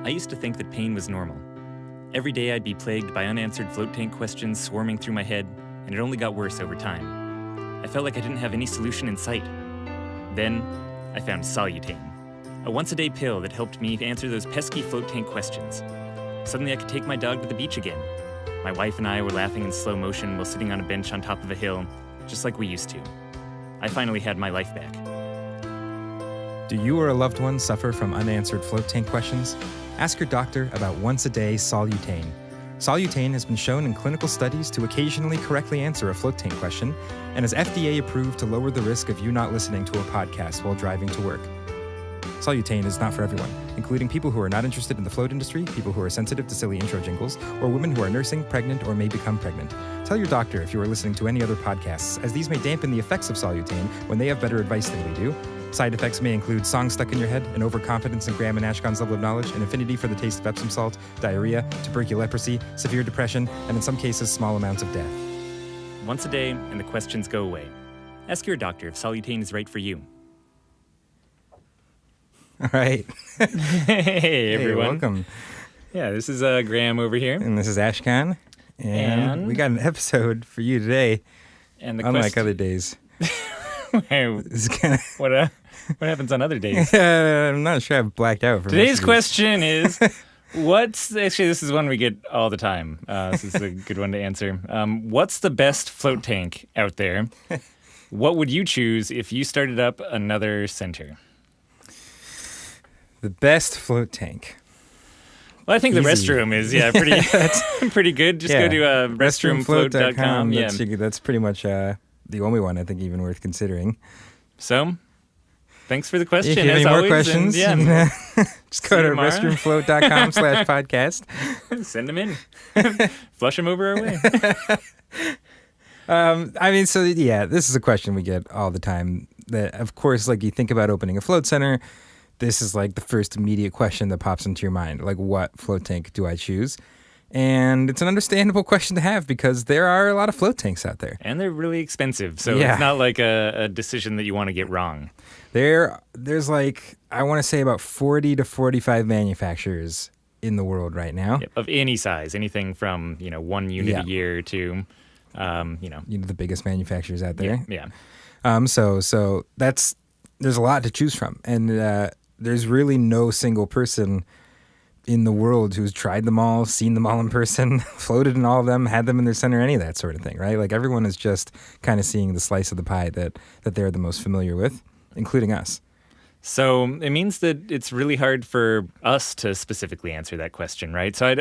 I used to think that pain was normal. Every day I'd be plagued by unanswered float tank questions swarming through my head, and it only got worse over time. I felt like I didn't have any solution in sight. Then, I found Solutane, a once-a-day pill that helped me answer those pesky float tank questions. Suddenly I could take my dog to the beach again. My wife and I were laughing in slow motion while sitting on a bench on top of a hill, just like we used to. I finally had my life back. Do you or a loved one suffer from unanswered float tank questions? Ask your doctor about once-a-day Solutane. Solutane has been shown in clinical studies to occasionally correctly answer a float tank question and is FDA approved to lower the risk of you not listening to a podcast while driving to work. Solutane is not for everyone, including people who are not interested in the float industry, people who are sensitive to silly intro jingles, or women who are nursing, pregnant, or may become pregnant. Tell your doctor if you are listening to any other podcasts, as these may dampen the effects of Solutane when they have better advice than we do. Side effects may include songs stuck in your head, an overconfidence in Graham and Ashkahn's level of knowledge, an affinity for the taste of Epsom salt, diarrhea, tuberculoleprosy, severe depression, and in some cases, small amounts of death. Once a day, and the questions go away. Ask your doctor if Solutane is right for you. All right. Hey, everyone. Welcome. Yeah, this is Graham over here. And this is Ashkahn. And we got an episode for you today, And the unlike other days. It's kinda what happens on other days? I'm not sure I've blacked out. For Today's question is, actually, this is one we get all the time. This is a good one to answer. What's the best float tank out there? What would you choose if you started up another center? The best float tank. Well, I think Easy. the restroom is, pretty good. Just go to restroomfloat.com. Yeah. That's pretty much the only one I think even worth considering. So, thanks for the question. If you have as any more always, questions, just go to tomorrow. restroomfloat.com/podcast. Send them in. Flush them over our way. This is a question we get all the time. That, of course, like you think about opening a float center, this is like the first immediate question that pops into your mind. Like, what float tank do I choose? And it's an understandable question to have because there are a lot of float tanks out there. And they're really expensive, so it's not like a decision that you want to get wrong. There's like, I want to say about 40 to 45 manufacturers in the world right now. Yep, of any size, anything from 1 unit a year to, the biggest manufacturers out there. Yeah. So there's a lot to choose from, and there's really no single person in the world who's tried them all, seen them all in person, floated in all of them, had them in their center, any of that sort of thing, right? Like everyone is just kind of seeing the slice of the pie that they're the most familiar with, including us. So it means that it's really hard for us to specifically answer that question, right? So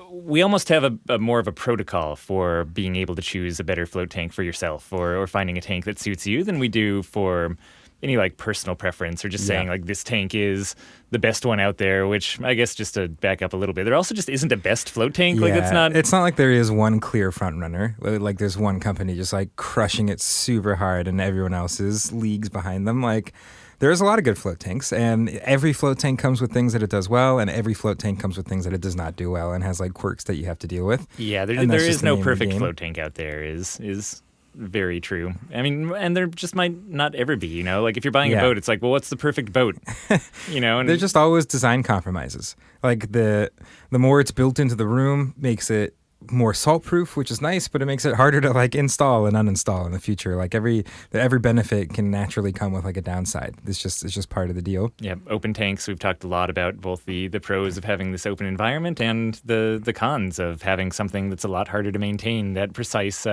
we almost have a more of a protocol for being able to choose a better float tank for yourself or finding a tank that suits you than we do for any like personal preference or just saying like this tank is the best one out there, which I guess just to back up a little bit, there also just isn't a best float tank. Yeah, like it's not like there is one clear front runner. Like there's one company just like crushing it super hard and everyone else is leagues behind them. Like there's a lot of good float tanks, and every float tank comes with things that it does well, and every float tank comes with things that it does not do well and has like quirks that you have to deal with. Yeah, there is no perfect float tank out there is very true. I mean, and there just might not ever be, like if you're buying a boat, it's like, well, what's the perfect boat? And there's just always design compromises. Like the more it's built into the room makes it more salt proof, which is nice, but it makes it harder to like install and uninstall in the future. Like every benefit can naturally come with like a downside. It's just part of the deal. Yeah, open tanks, we've talked a lot about both the pros of having this open environment and the cons of having something that's a lot harder to maintain, that precise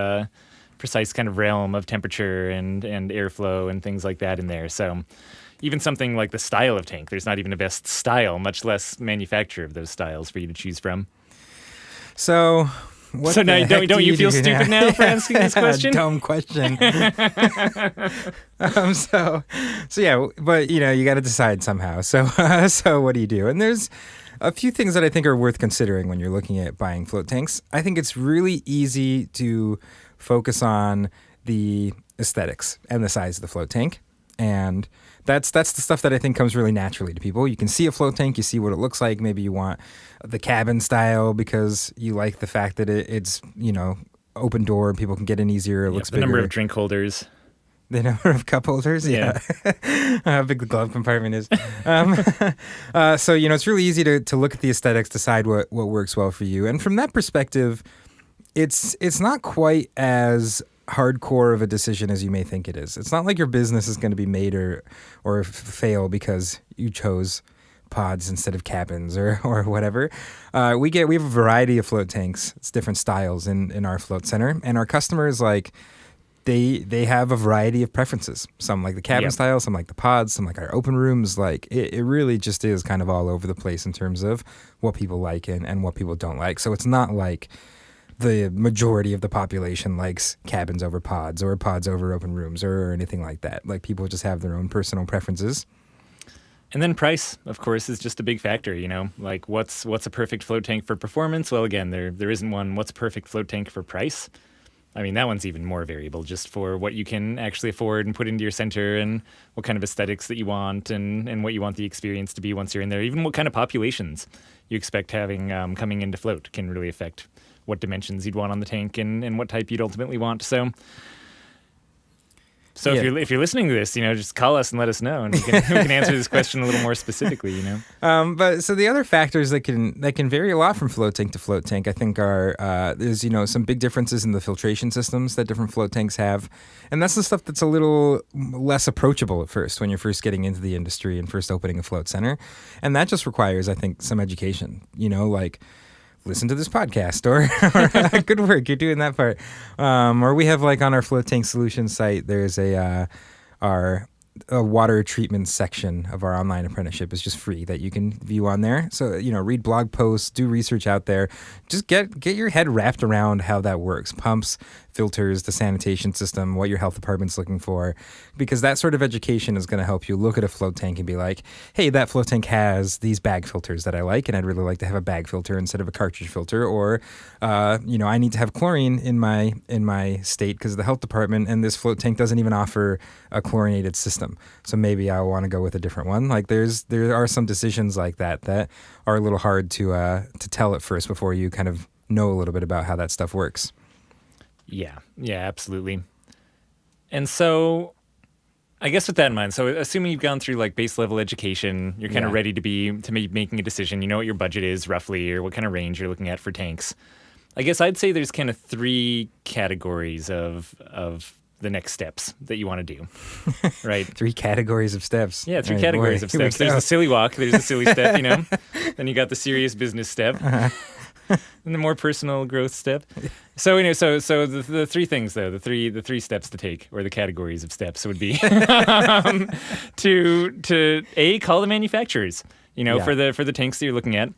kind of realm of temperature and airflow and things like that in there. So even something like the style of tank, there's not even a best style, much less manufacturer of those styles for you to choose from. So now don't you feel stupid now for asking this question? Dumb question. But you got to decide somehow. So what do you do? And there's a few things that I think are worth considering when you're looking at buying float tanks. I think it's really easy to focus on the aesthetics and the size of the float tank. And that's the stuff that I think comes really naturally to people. You can see a float tank, you see what it looks like. Maybe you want the cabin style because you like the fact that it's open door and people can get in easier. It looks the bigger. number of drink holders. The number of cup holders? Yeah. How big the glove compartment is. So, it's really easy to look at the aesthetics, decide what works well for you. And from that perspective, it's not quite as hardcore of a decision as you may think it is. It's not like your business is going to be made or fail because you chose pods instead of cabins or whatever. We have a variety of float tanks. It's different styles in our float center, and our customers they have a variety of preferences. Some like the cabin style, some like the pods, some like our open rooms. Like it really just is kind of all over the place in terms of what people like and what people don't like. So it's not like the majority of the population likes cabins over pods or pods over open rooms or anything like that. Like people just have their own personal preferences. And then price, of course, is just a big factor, Like what's a perfect float tank for performance? Well, again, there isn't one. What's a perfect float tank for price? I mean, that one's even more variable just for what you can actually afford and put into your center and what kind of aesthetics that you want and what you want the experience to be once you're in there. Even what kind of populations you expect having coming into float can really affect what dimensions you'd want on the tank and what type you'd ultimately want. So if you're listening to this, just call us and let us know, and we can answer this question a little more specifically, But so the other factors that can vary a lot from float tank to float tank, I think, are there's some big differences in the filtration systems that different float tanks have, and that's the stuff that's a little less approachable at first when you're first getting into the industry and first opening a float center, and that just requires, I think, some education. Like, listen to this podcast or good work, you're doing that part. Or we have on our float tank solutions site, there's a water treatment section of our online apprenticeship is just free that you can view on there. So, read blog posts, do research out there, just get your head wrapped around how that works. Pumps, filters, the sanitation system, what your health department's looking for, because that sort of education is going to help you look at a float tank and be like, hey, that float tank has these bag filters that I like, and I'd really like to have a bag filter instead of a cartridge filter, or I need to have chlorine in my state because of the health department, and this float tank doesn't even offer a chlorinated system, so maybe I want to go with a different one. Like there are some decisions like that are a little hard to tell at first before you kind of know a little bit about how that stuff works. Yeah, absolutely. And so I guess with that in mind, so assuming you've gone through base level education, you're kind of ready to be making a decision, you know what your budget is roughly or what kind of range you're looking at for tanks. I guess I'd say there's kind of 3 categories of the next steps that you want to do, right? 3 categories of steps. Yeah, 3 categories of steps. There's the silly walk, there's the silly step, Then you got the serious business step. And the more personal growth step. So anyway, so the 3 things though, the three steps to take, or the categories of steps would be to call the manufacturers, for the tanks that you're looking at.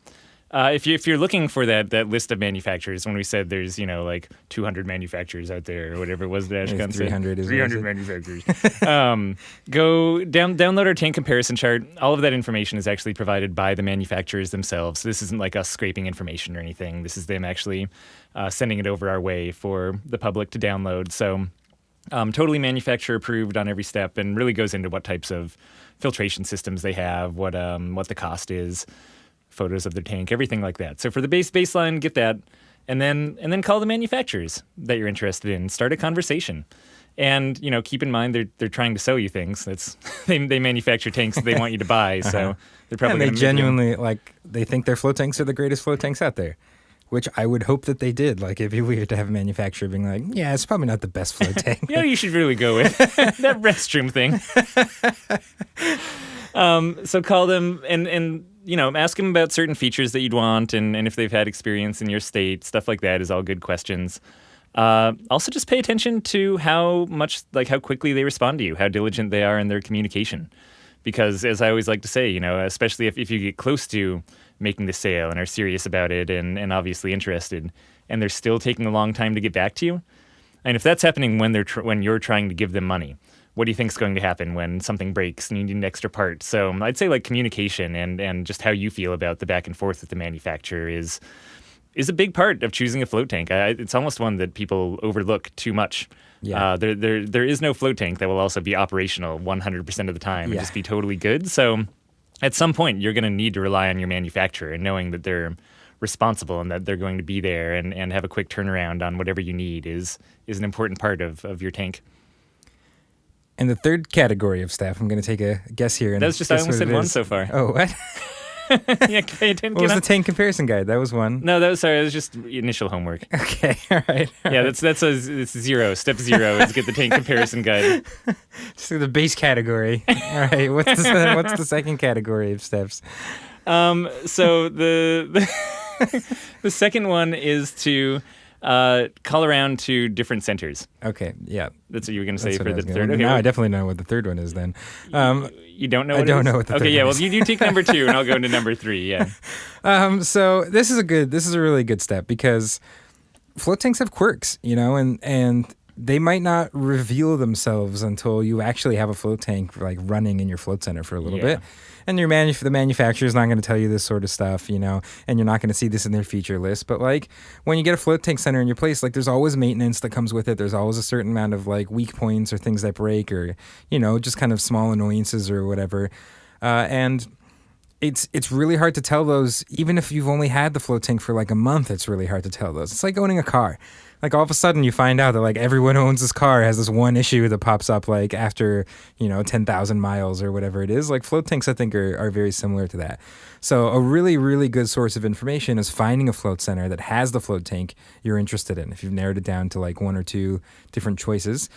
If you're looking for that list of manufacturers, when we said there's 200 manufacturers out there or whatever it was that Ashkahn said, 300 manufacturers. Go download our tank comparison chart. All of that information is actually provided by the manufacturers themselves. So this isn't like us scraping information or anything. This is them actually sending it over our way for the public to download. So totally manufacturer approved on every step, and really goes into what types of filtration systems they have, what the cost is, photos of their tank, everything like that. So for the baseline, get that, and then call the manufacturers that you're interested in. Start a conversation, and keep in mind they're trying to sell you things. That's they manufacture tanks that they want you to buy. So they're probably and they genuinely they think their float tanks are the greatest float tanks out there, which I would hope that they did. It'd be weird to have a manufacturer being like, yeah, it's probably not the best float tank. You should really go with that restroom thing. So call them and ask them about certain features that you'd want and if they've had experience in your state. Stuff like that is all good questions. Also, just pay attention to how quickly they respond to you, how diligent they are in their communication. Because as I always like to say, especially if you get close to making the sale and are serious about it and obviously interested, and they're still taking a long time to get back to you, and if that's happening when you're trying to give them money, what do you think is going to happen when something breaks and you need an extra part? So I'd say communication and just how you feel about the back and forth with the manufacturer is a big part of choosing a float tank. It's almost one that people overlook too much. Yeah. There is no float tank that will also be operational 100% of the time and just be totally good. So at some point, you're going to need to rely on your manufacturer, and knowing that they're responsible and that they're going to be there and have a quick turnaround on whatever you need is an important part of your tank. And the third category of stuff, I'm going to take a guess here. And That was just, I guess only what said it one is. so far. Oh, what? Yeah, pay attention. What was the tank comparison guide? That was one. No, that was just initial homework. Okay, all right. Yeah, it's 0. Step 0 is get the tank comparison guide. So the base category. All right, what's the second category of steps? So the the second one is to call around to different centers. Okay, yeah. That's what you were going to say That's what for I the was third. gonna- Okay, Now I definitely know what the third one is then. you don't know I what don't it is? know what the Okay, third yeah, one well, is. you take number 2, and I'll go into number 3, yeah. So this is a really good step because float tanks have quirks, and they might not reveal themselves until you actually have a float tank like running in your float center for a little bit. And the manufacturer is not going to tell you this sort of stuff, and you're not going to see this in their feature list. But like when you get a float tank center in your place, like there's always maintenance that comes with it. There's always a certain amount of like weak points or things that break or, just kind of small annoyances or whatever. And it's really hard to tell those, even if you've only had the float tank for like a month. It's really hard to tell those. It's like owning a car. Like all of a sudden you find out that like everyone who owns this car has this one issue that pops up like after 10,000 miles or whatever it is. Like float tanks I think are very similar to that. So a really, really good source of information is finding a float center that has the float tank you're interested in. If you've narrowed it down to like 1 or 2 different choices,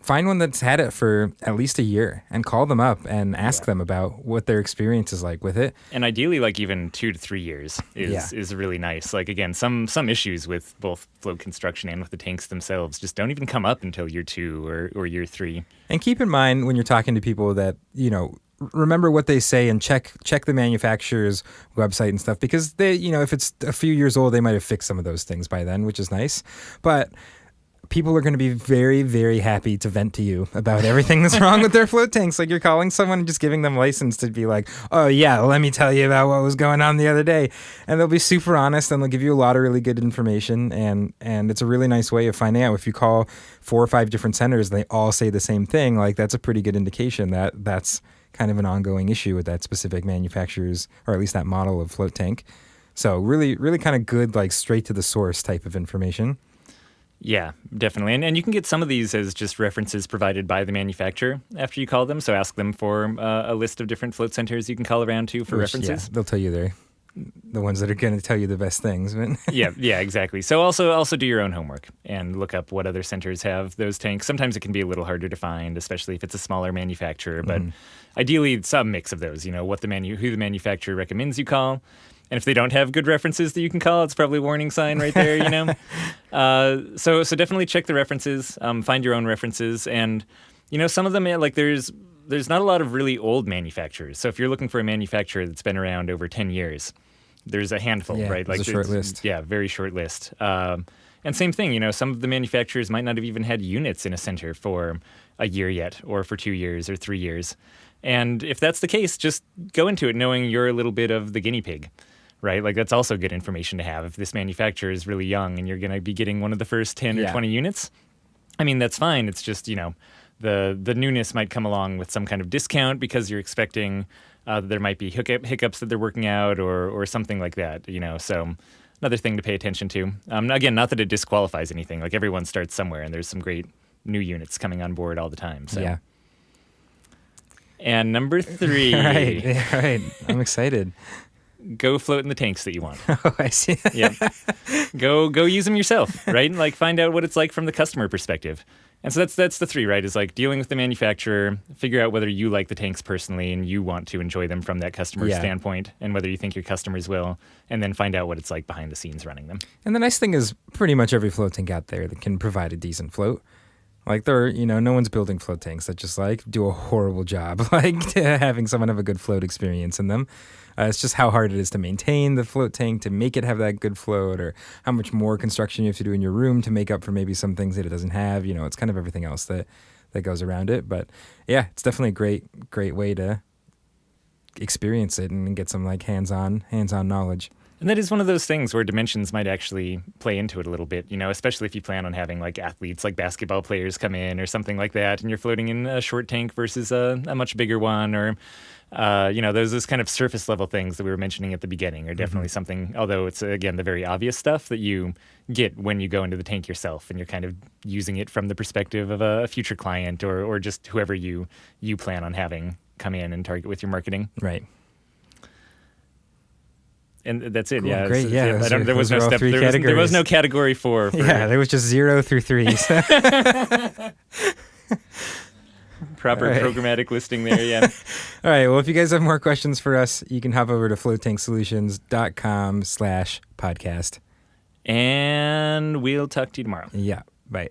find one that's had it for at least a year and call them up and ask them about what their experience is like with it. And ideally, like even 2 to 3 years is really nice. Like again, some issues with both float construction and with the tanks themselves just don't even come up until year 2 or year 3. And keep in mind when you're talking to people that, remember what they say and check the manufacturer's website and stuff because they, if it's a few years old, they might have fixed some of those things by then, which is nice. But people are going to be very, very happy to vent to you about everything that's wrong with their float tanks. Like you're calling someone and just giving them license to be like, oh yeah, let me tell you about what was going on the other day. And they'll be super honest and they'll give you a lot of really good information. And it's a really nice way of finding out. If you call 4 or 5 different centers, they all say the same thing. Like that's a pretty good indication that that's kind of an ongoing issue with that specific manufacturer's, or at least that model of float tank. So really, really kind of good, like straight to the source type of information. Yeah, definitely. And you can get some of these as just references provided by the manufacturer after you call them. So ask them for a list of different float centers you can call around to for references. Yeah, they'll tell you the ones that are going to tell you the best things. Yeah, exactly. So also do your own homework and look up what other centers have those tanks. Sometimes it can be a little harder to find, especially if it's a smaller manufacturer. But ideally, some mix of those. Who the manufacturer recommends you call. And if they don't have good references that you can call, it's probably a warning sign right there, So definitely check the references, find your own references. And, some of them, like there's not a lot of really old manufacturers. So if you're looking for a manufacturer that's been around over 10 years, there's a handful, right? Like a short list. Yeah, very short list. And same thing, some of the manufacturers might not have even had units in a center for a year yet, or for 2 years or 3 years. And if that's the case, just go into it knowing you're a little bit of the guinea pig. Right? Like that's also good information to have. If this manufacturer is really young and you're going to be getting one of the first 10 or 20 units, I mean, that's fine. It's just, the newness might come along with some kind of discount because you're expecting there might be hiccups that they're working out or something like that, So another thing to pay attention to. Again, not that it disqualifies anything. Like everyone starts somewhere and there's some great new units coming on board all the time. So. Yeah. And number 3. Right. I'm excited. Go float in the tanks that you want. Oh, I see. Yep. Go use them yourself, right? And like find out what it's like from the customer perspective. And so that's the 3, right? Is like dealing with the manufacturer, figure out whether you like the tanks personally and you want to enjoy them from that customer standpoint and whether you think your customers will, and then find out what it's like behind the scenes running them. And the nice thing is pretty much every float tank out there that can provide a decent float. Like no one's building float tanks that just like do a horrible job, like having someone have a good float experience in them. It's just how hard it is to maintain the float tank, to make it have that good float, or how much more construction you have to do in your room to make up for maybe some things that it doesn't have. It's kind of everything else that goes around it. But yeah, it's definitely a great way to experience it and get some like hands-on knowledge. And that is one of those things where dimensions might actually play into it a little bit, especially if you plan on having like athletes, like basketball players come in or something like that, and you're floating in a short tank versus a much bigger one, or, those kind of surface level things that we were mentioning at the beginning are definitely something, although it's, again, the very obvious stuff that you get when you go into the tank yourself and you're kind of using it from the perspective of a future client or just whoever you plan on having come in and target with your marketing. Right. And that's it. Cool, Yeah, great. Yeah, there was no step. There was no category 4. Yeah, there was just 0 through 3s. Proper programmatic listing there. Yeah. All right. Well, if you guys have more questions for us, you can hop over to floatanksolutions.com/podcast. And we'll talk to you tomorrow. Yeah. Bye.